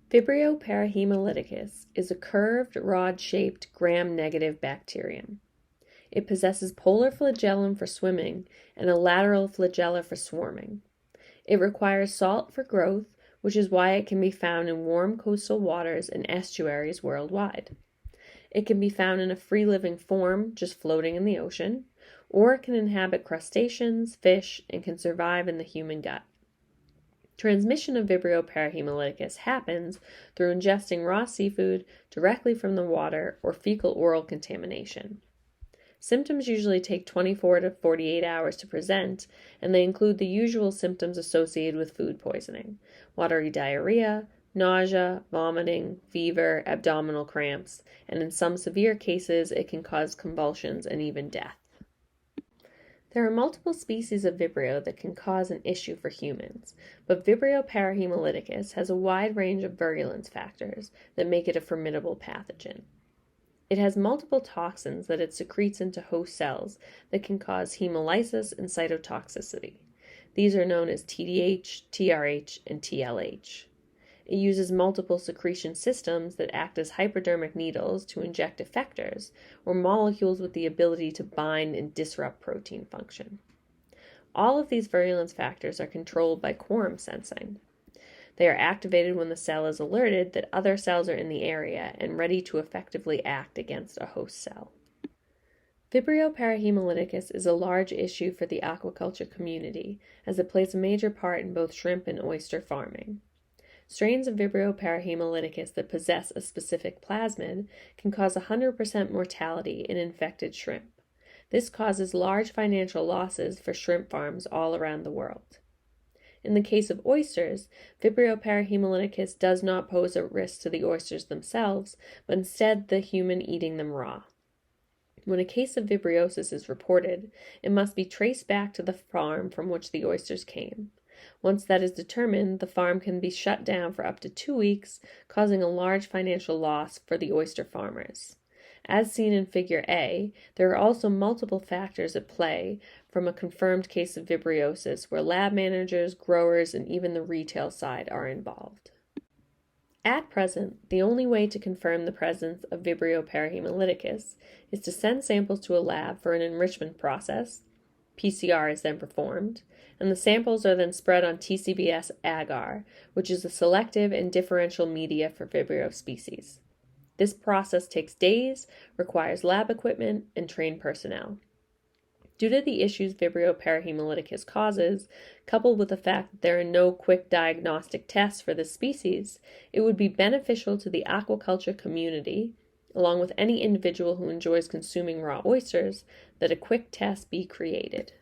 Vibrio parahemolyticus is a curved, rod-shaped gram-negative bacterium. It possesses polar flagellum for swimming and a lateral flagella for swarming. It requires salt for growth, which is why it can be found in warm coastal waters and estuaries worldwide. It can be found in a free-living form, just floating in the ocean, or it can inhabit crustaceans, fish, and can survive in the human gut. Transmission of Vibrio parahemolyticus happens through ingesting raw seafood directly from the water or fecal-oral contamination. Symptoms usually take 24 to 48 hours to present, and they include the usual symptoms associated with food poisoning: watery diarrhea, nausea, vomiting, fever, abdominal cramps, and in some severe cases it can cause convulsions and even death. There are multiple species of Vibrio that can cause an issue for humans, but Vibrio parahemolyticus has a wide range of virulence factors that make it a formidable pathogen. It has multiple toxins that it secretes into host cells that can cause hemolysis and cytotoxicity. These are known as TDH, TRH, and TLH. It uses multiple secretion systems that act as hypodermic needles to inject effectors, or molecules with the ability to bind and disrupt protein function. All of these virulence factors are controlled by quorum sensing. They are activated when the cell is alerted that other cells are in the area and ready to effectively act against a host cell. Vibrio parahemolyticus is a large issue for the aquaculture community, as it plays a major part in both shrimp and oyster farming. Strains of Vibrio parahemolyticus that possess a specific plasmid can cause 100% mortality in infected shrimp. This causes large financial losses for shrimp farms all around the world. In the case of oysters, Vibrio parahemolyticus does not pose a risk to the oysters themselves, but instead the human eating them raw. When a case of vibriosis is reported, it must be traced back to the farm from which the oysters came. Once that is determined, the farm can be shut down for up to 2 weeks, causing a large financial loss for the oyster farmers. As seen in Figure A, there are also multiple factors at play from a confirmed case of vibriosis where lab managers, growers, and even the retail side are involved. At present, the only way to confirm the presence of Vibrio parahemolyticus is to send samples to a lab for an enrichment process. PCR is then performed, and the samples are then spread on TCBS agar, which is a selective and differential media for Vibrio species. This process takes days, requires lab equipment, and trained personnel. Due to the issues Vibrio parahemolyticus causes, coupled with the fact that there are no quick diagnostic tests for this species, it would be beneficial to the aquaculture community, along with any individual who enjoys consuming raw oysters, that a quick test be created.